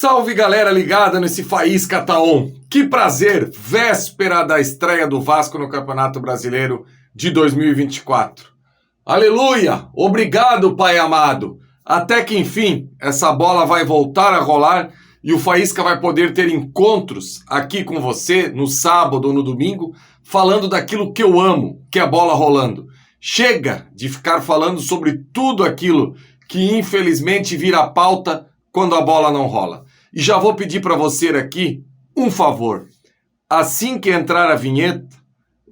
Salve galera ligada nesse Faísca Tá On. Que prazer, véspera da estreia do Vasco no Campeonato Brasileiro de 2024. Aleluia, obrigado Pai amado. Até que enfim essa bola vai voltar a rolar e o Faísca vai poder ter encontros aqui com você no sábado ou no domingo, falando daquilo que eu amo, que é a bola rolando. Chega de ficar falando sobre tudo aquilo que infelizmente vira pauta quando a bola não rola. E já vou pedir para você aqui um favor. Assim que entrar a vinheta,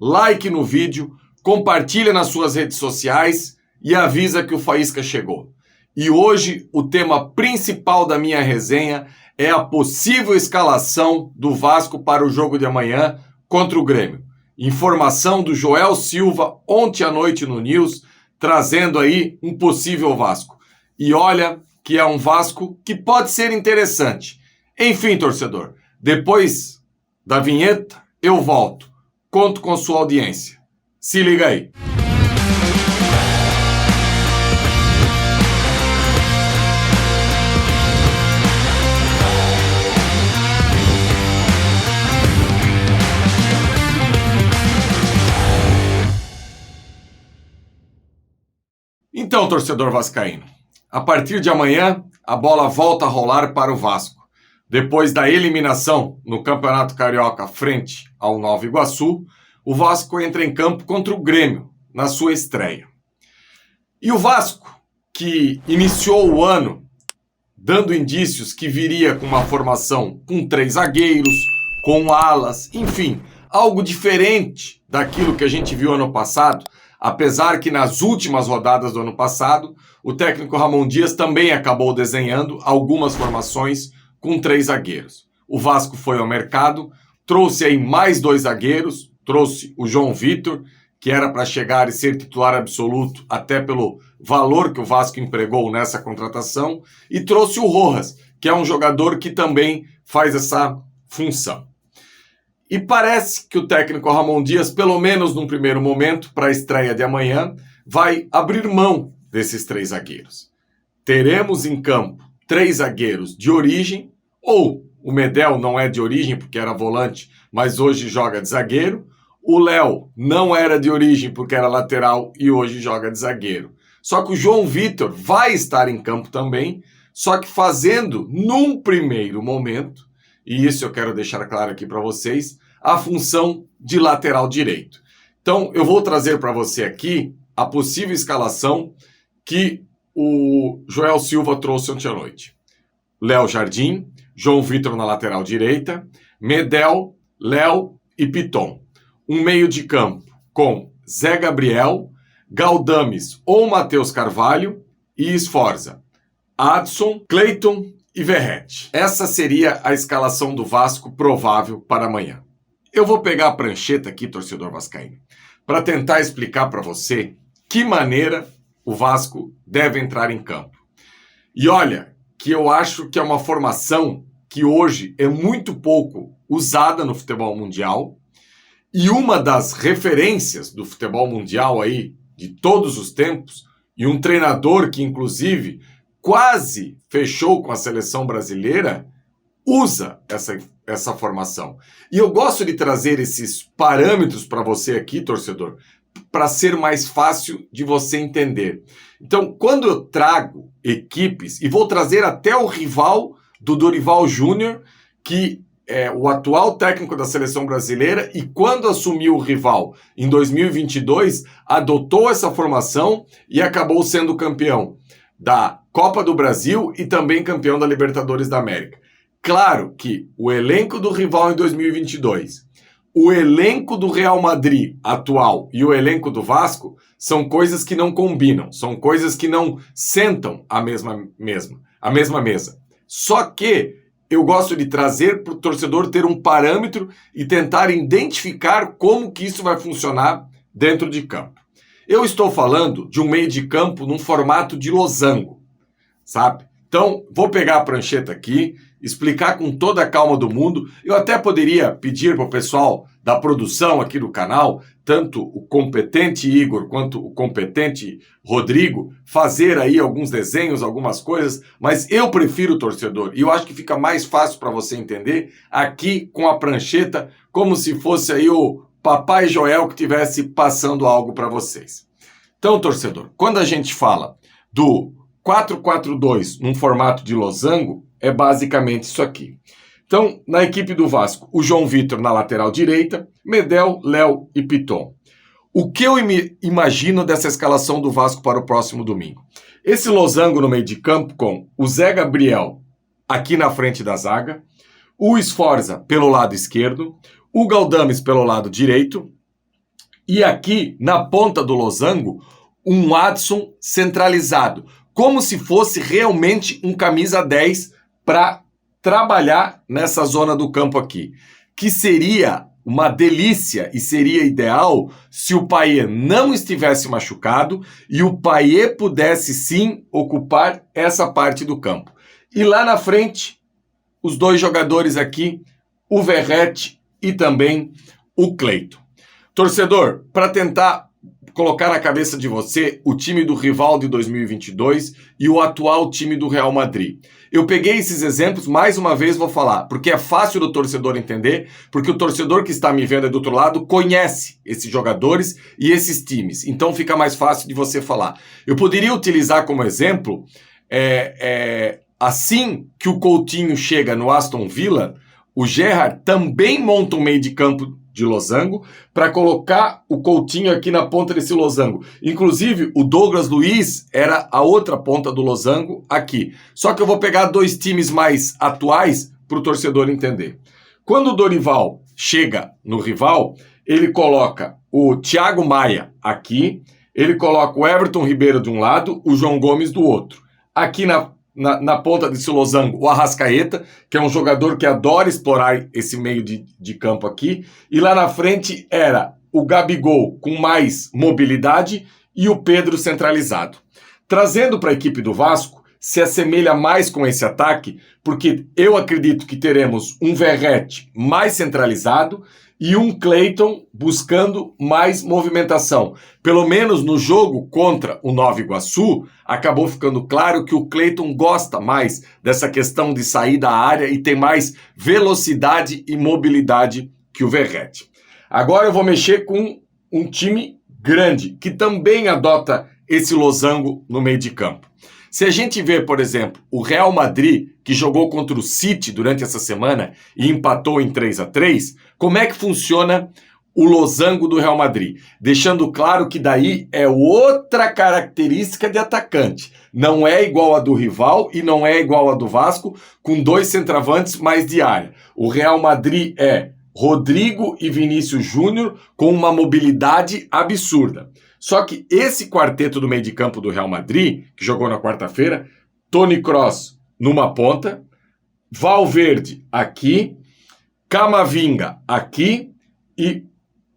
like no vídeo, compartilha nas suas redes sociais e avisa que o Faísca chegou. E hoje o tema principal da minha resenha é a possível escalação do Vasco para o jogo de amanhã contra o Grêmio. Informação do Joel Silva ontem à noite no News, trazendo aí um possível Vasco. E olha que é um Vasco que pode ser interessante. Enfim, torcedor, depois da vinheta eu volto. Conto com sua audiência. Se liga aí. Então, torcedor vascaíno, a partir de amanhã, a bola volta a rolar para o Vasco. Depois da eliminação no Campeonato Carioca frente ao Nova Iguaçu, o Vasco entra em campo contra o Grêmio, na sua estreia. E o Vasco, que iniciou o ano dando indícios que viria com uma formação com 3 zagueiros, com alas, enfim, algo diferente daquilo que a gente viu ano passado, apesar que nas últimas rodadas do ano passado, o técnico Ramon Dias também acabou desenhando algumas formações com 3 zagueiros. O Vasco foi ao mercado, trouxe aí mais 2 zagueiros, trouxe o João Vitor, que era para chegar e ser titular absoluto, até pelo valor que o Vasco empregou nessa contratação, e trouxe o Rojas, que é um jogador que também faz essa função. E parece que o técnico Ramon Dias, pelo menos num primeiro momento, para a estreia de amanhã, vai abrir mão desses 3 zagueiros. Teremos em campo 3 zagueiros de origem, ou o Medel não é de origem porque era volante, mas hoje joga de zagueiro. O Léo não era de origem porque era lateral e hoje joga de zagueiro. Só que o João Vitor vai estar em campo também, só que fazendo, num primeiro momento, e isso eu quero deixar claro aqui para vocês, a função de lateral direito. Então, eu vou trazer para você aqui a possível escalação que o Joel Silva trouxe ontem à noite. Léo Jardim, João Vitor na lateral direita, Medel, Léo e Piton. Um meio de campo com Zé Gabriel, Galdames ou Matheus Carvalho e Sforza, Adson, Cleiton e Verratti. Essa seria a escalação do Vasco provável para amanhã. Eu vou pegar a prancheta aqui, torcedor vascaíno, para tentar explicar para você que maneira o Vasco deve entrar em campo. E olha, que eu acho que é uma formação que hoje é muito pouco usada no futebol mundial e uma das referências do futebol mundial aí de todos os tempos e um treinador que inclusive quase fechou com a seleção brasileira usa essa formação. E eu gosto de trazer esses parâmetros para você aqui, torcedor, para ser mais fácil de você entender. Então, quando eu trago equipes, e vou trazer até o rival do Dorival Júnior, que é o atual técnico da seleção brasileira, e quando assumiu o rival em 2022, adotou essa formação e acabou sendo campeão da Copa do Brasil e também campeão da Libertadores da América. Claro que o elenco do rival em 2022, o elenco do Real Madrid atual e o elenco do Vasco são coisas que não combinam, são coisas que não sentam à mesma mesa. Só que eu gosto de trazer para o torcedor ter um parâmetro e tentar identificar como que isso vai funcionar dentro de campo. Eu estou falando de um meio de campo num formato de losango, sabe? Então, vou pegar a prancheta aqui explicar com toda a calma do mundo. Eu até poderia pedir para o pessoal da produção aqui do canal, tanto o competente Igor quanto o competente Rodrigo, fazer aí alguns desenhos, algumas coisas, mas eu prefiro, torcedor, e eu acho que fica mais fácil para você entender aqui com a prancheta, como se fosse aí o Papai Joel que estivesse passando algo para vocês. Então, torcedor, quando a gente fala do 4-4-2 num formato de losango, é basicamente isso aqui. Então, na equipe do Vasco, o João Vitor na lateral direita, Medel, Léo e Piton. O que eu imagino dessa escalação do Vasco para o próximo domingo? Esse losango no meio de campo com o Zé Gabriel aqui na frente da zaga, o Sforza pelo lado esquerdo, o Galdames pelo lado direito, e aqui na ponta do losango, um Adson centralizado, como se fosse realmente um camisa 10 para trabalhar nessa zona do campo aqui, que seria uma delícia e seria ideal se o Payet não estivesse machucado e o Payet pudesse sim ocupar essa parte do campo. E lá na frente, os dois jogadores aqui, o Verratti e também o Cleiton. Torcedor, para tentar colocar na cabeça de você o time do rival de 2022 e o atual time do Real Madrid. Eu peguei esses exemplos, mais uma vez vou falar, porque é fácil do torcedor entender, porque o torcedor que está me vendo aí do outro lado conhece esses jogadores e esses times, então fica mais fácil de você falar. Eu poderia utilizar como exemplo, assim que o Coutinho chega no Aston Villa, o Gerrard também monta um meio de campo de losango para colocar o Coutinho aqui na ponta desse losango. Inclusive, o Douglas Luiz era a outra ponta do losango aqui. Só que eu vou pegar dois times mais atuais para o torcedor entender. Quando o Dorival chega no rival, ele coloca o Thiago Maia aqui, ele coloca o Everton Ribeiro de um lado, o João Gomes do outro. Aqui na ponta desse losango, o Arrascaeta, que é um jogador que adora explorar esse meio de campo aqui. E lá na frente era o Gabigol com mais mobilidade e o Pedro centralizado. Trazendo para a equipe do Vasco, se assemelha mais com esse ataque, porque eu acredito que teremos um Verratti mais centralizado e um Cleiton buscando mais movimentação. Pelo menos no jogo contra o Nova Iguaçu, acabou ficando claro que o Cleiton gosta mais dessa questão de sair da área e tem mais velocidade e mobilidade que o Verratti. Agora eu vou mexer com um time grande, que também adota esse losango no meio de campo. Se a gente vê, por exemplo, o Real Madrid, que jogou contra o City durante essa semana e empatou em 3-3, como é que funciona o losango do Real Madrid? Deixando claro que daí é outra característica de atacante. Não é igual a do rival e não é igual a do Vasco, com dois centroavantes mais de área. O Real Madrid é Rodrigo e Vinícius Júnior com uma mobilidade absurda. Só que esse quarteto do meio de campo do Real Madrid, que jogou na quarta-feira, Toni Kroos numa ponta, Valverde aqui, Camavinga aqui e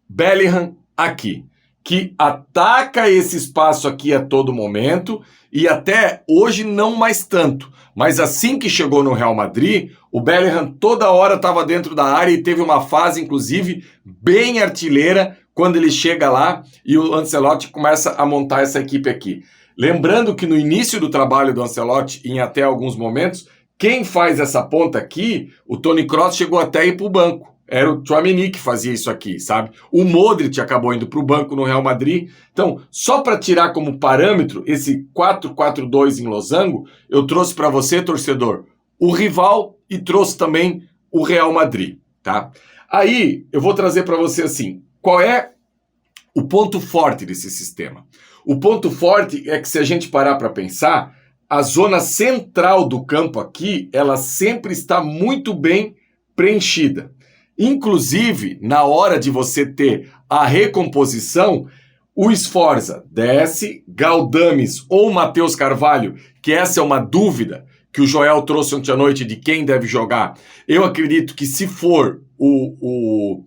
Bellingham aqui, que ataca esse espaço aqui a todo momento e até hoje não mais tanto. Mas assim que chegou no Real Madrid, o Bellingham toda hora estava dentro da área e teve uma fase, inclusive, bem artilheira, quando ele chega lá e o Ancelotti começa a montar essa equipe aqui. Lembrando que no início do trabalho do Ancelotti, em até alguns momentos, quem faz essa ponta aqui, o Toni Kroos chegou até a ir para o banco. Era o Tchouaméni que fazia isso aqui, sabe? O Modric acabou indo para o banco no Real Madrid. Então, só para tirar como parâmetro esse 4-4-2 em losango, eu trouxe para você, torcedor, o rival e trouxe também o Real Madrid, tá? Aí, eu vou trazer para você assim, qual é o ponto forte desse sistema? O ponto forte é que se a gente parar para pensar, a zona central do campo aqui, ela sempre está muito bem preenchida. Inclusive, na hora de você ter a recomposição, o Sforza desce, Galdames ou Matheus Carvalho, que essa é uma dúvida que o Joel trouxe ontem à noite de quem deve jogar. Eu acredito que se for o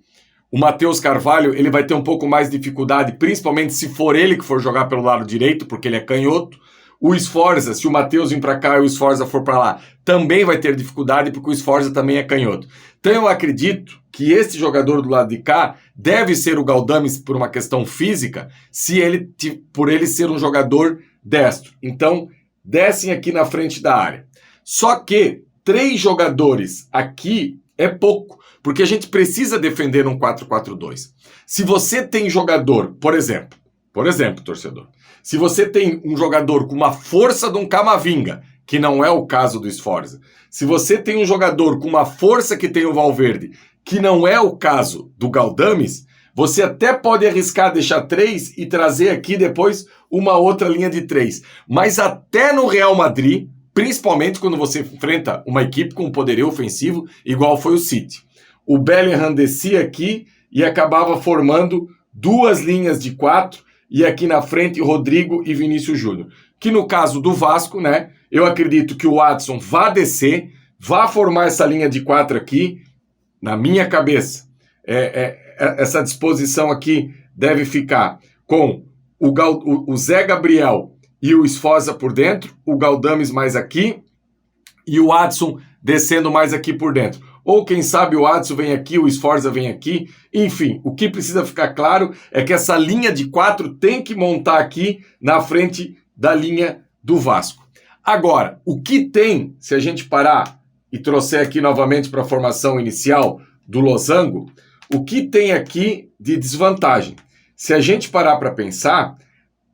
Matheus Carvalho, ele vai ter um pouco mais de dificuldade, principalmente se for ele que for jogar pelo lado direito, porque ele é canhoto. O Sforza, se o Matheus vir para cá e o Sforza for para lá, também vai ter dificuldade porque o Sforza também é canhoto. Então eu acredito que esse jogador do lado de cá deve ser o Galdames por uma questão física, por ele ser um jogador destro. Então descem aqui na frente da área. Só que 3 jogadores aqui é pouco, porque a gente precisa defender um 4-4-2. Se você tem jogador, por exemplo, torcedor, se você tem um jogador com uma força de um Camavinga, que não é o caso do Sforza, se você tem um jogador com uma força que tem o Valverde, que não é o caso do Galdames, você até pode arriscar deixar 3 e trazer aqui depois uma outra linha de 3. Mas até no Real Madrid, principalmente quando você enfrenta uma equipe com poderio ofensivo, igual foi o City, o Bellingham descia aqui e acabava formando 2 linhas de 4, e aqui na frente Rodrigo e Vinícius Júnior. Que no caso do Vasco, né, eu acredito que o Watson vá descer, vá formar essa linha de 4 aqui, na minha cabeça. Essa disposição aqui deve ficar com o Zé Gabriel e o Sforza por dentro, o Galdames mais aqui e o Watson descendo mais aqui por dentro. Ou quem sabe o Watson vem aqui, o Sforza vem aqui. Enfim, o que precisa ficar claro é que essa linha de 4 tem que montar aqui na frente da linha do Vasco. Agora, o que tem, se a gente parar e trouxer aqui novamente para a formação inicial do Losango, o que tem aqui de desvantagem? Se a gente parar para pensar,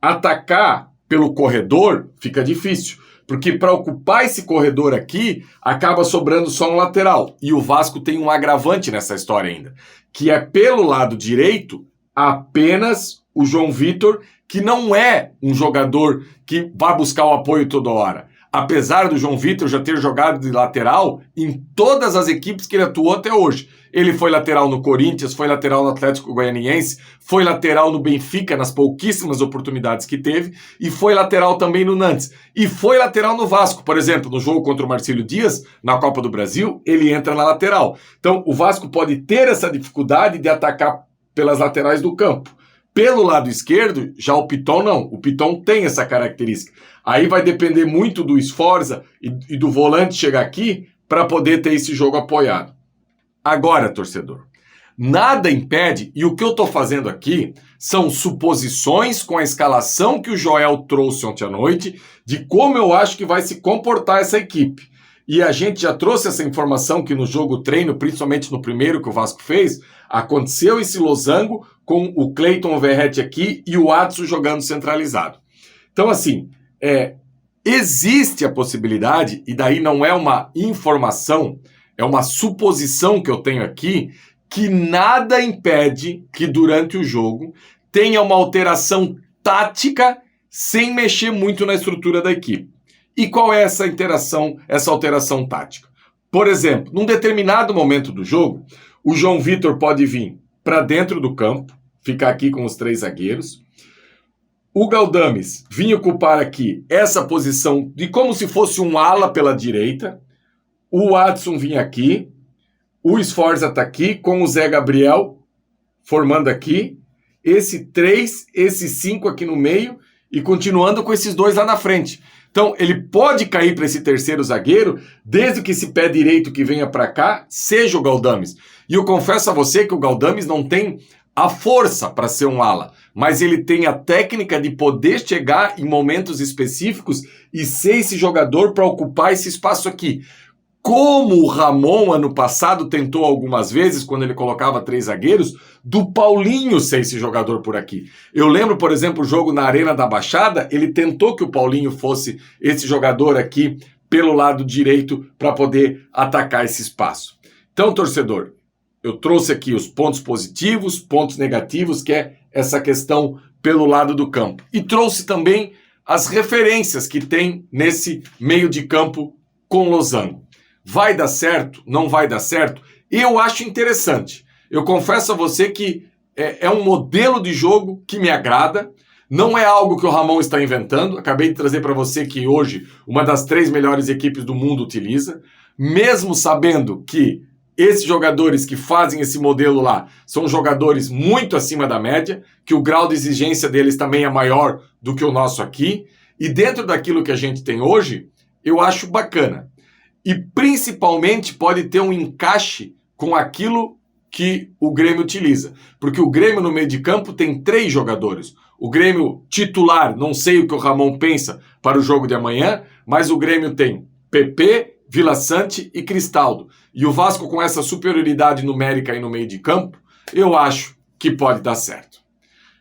atacar pelo corredor fica difícil. Porque para ocupar esse corredor aqui, acaba sobrando só um lateral. E o Vasco tem um agravante nessa história ainda, que é pelo lado direito, apenas o João Vitor, que não é um jogador que vai buscar o apoio toda hora. Apesar do João Vitor já ter jogado de lateral em todas as equipes que ele atuou até hoje. Ele foi lateral no Corinthians, foi lateral no Atlético Goianiense, foi lateral no Benfica nas pouquíssimas oportunidades que teve, e foi lateral também no Nantes. E foi lateral no Vasco, por exemplo, no jogo contra o Marcílio Dias, na Copa do Brasil, ele entra na lateral. Então o Vasco pode ter essa dificuldade de atacar pelas laterais do campo. Pelo lado esquerdo, já o Piton não. O Piton tem essa característica. Aí vai depender muito do Sforza e do volante chegar aqui para poder ter esse jogo apoiado. Agora, torcedor, nada impede, e o que eu estou fazendo aqui são suposições com a escalação que o Joel trouxe ontem à noite de como eu acho que vai se comportar essa equipe. E a gente já trouxe essa informação que no jogo treino, principalmente no primeiro que o Vasco fez, aconteceu esse losango com o Cleiton Verratti aqui e o Adson jogando centralizado. Então, assim, existe a possibilidade, e daí não é uma informação, é uma suposição que eu tenho aqui, que nada impede que durante o jogo tenha uma alteração tática sem mexer muito na estrutura da equipe. E qual é essa alteração tática? Por exemplo, num determinado momento do jogo, o João Vitor pode vir para dentro do campo, ficar aqui com os 3 zagueiros. O Galdames vinha ocupar aqui essa posição de como se fosse um ala pela direita. O Watson vinha aqui. O Sforza está aqui com o Zé Gabriel formando aqui. Esse 3, esse 5 aqui no meio e continuando com esses 2 lá na frente. Então, ele pode cair para esse terceiro zagueiro, desde que esse pé direito que venha para cá seja o Galdames. E eu confesso a você que o Galdames não tem a força para ser um ala, mas ele tem a técnica de poder chegar em momentos específicos e ser esse jogador para ocupar esse espaço aqui. Como o Ramon, ano passado, tentou algumas vezes, quando ele colocava 3 zagueiros, do Paulinho ser esse jogador por aqui. Eu lembro, por exemplo, o jogo na Arena da Baixada, ele tentou que o Paulinho fosse esse jogador aqui pelo lado direito para poder atacar esse espaço. Então, torcedor, eu trouxe aqui os pontos positivos, pontos negativos, que é essa questão pelo lado do campo. E trouxe também as referências que tem nesse meio de campo com losango. Vai dar certo? Não vai dar certo? Eu acho interessante. Eu confesso a você que é um modelo de jogo que me agrada. Não é algo que o Ramon está inventando. Acabei de trazer para você que hoje uma das 3 melhores equipes do mundo utiliza. Mesmo sabendo que esses jogadores que fazem esse modelo lá são jogadores muito acima da média, que o grau de exigência deles também é maior do que o nosso aqui. E dentro daquilo que a gente tem hoje, eu acho bacana. E principalmente pode ter um encaixe com aquilo que o Grêmio utiliza. Porque o Grêmio no meio de campo tem 3 jogadores. O Grêmio titular, não sei o que o Ramon pensa para o jogo de amanhã, mas o Grêmio tem PP, Vila Sante e Cristaldo. E o Vasco com essa superioridade numérica aí no meio de campo, eu acho que pode dar certo.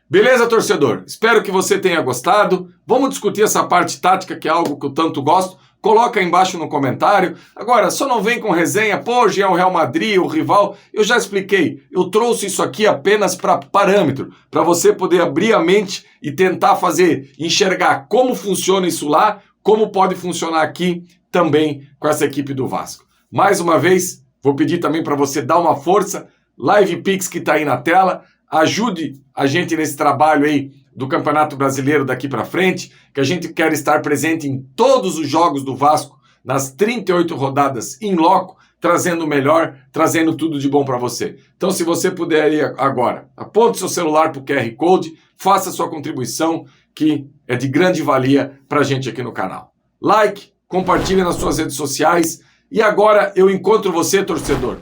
Beleza, torcedor? Espero que você tenha gostado. Vamos discutir essa parte tática, que é algo que eu tanto gosto. Coloca aí embaixo no comentário. Agora, só não vem com resenha, pô, já é o Real Madrid, o rival. Eu já expliquei. Eu trouxe isso aqui apenas para parâmetro, para você poder abrir a mente e tentar enxergar como funciona isso lá, como pode funcionar aqui também com essa equipe do Vasco. Mais uma vez, vou pedir também para você dar uma força. Live Pix que está aí na tela. Ajude a gente nesse trabalho aí do Campeonato Brasileiro daqui para frente, que a gente quer estar presente em todos os jogos do Vasco, nas 38 rodadas em loco, trazendo o melhor, trazendo tudo de bom para você. Então, se você puder ir agora, aponte seu celular para o QR Code, faça sua contribuição, que é de grande valia para a gente aqui no canal. Like, compartilhe nas suas redes sociais, e agora eu encontro você, torcedor,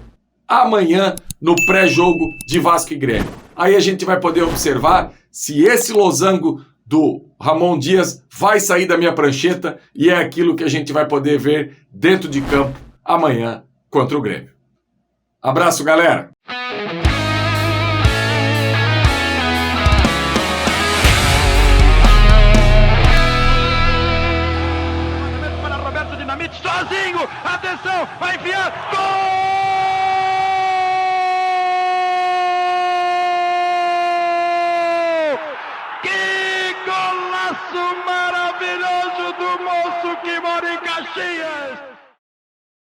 amanhã no pré-jogo de Vasco e Grêmio. Aí a gente vai poder observar se esse losango do Ramon Dias vai sair da minha prancheta e é aquilo que a gente vai poder ver dentro de campo amanhã contra o Grêmio. Abraço, galera!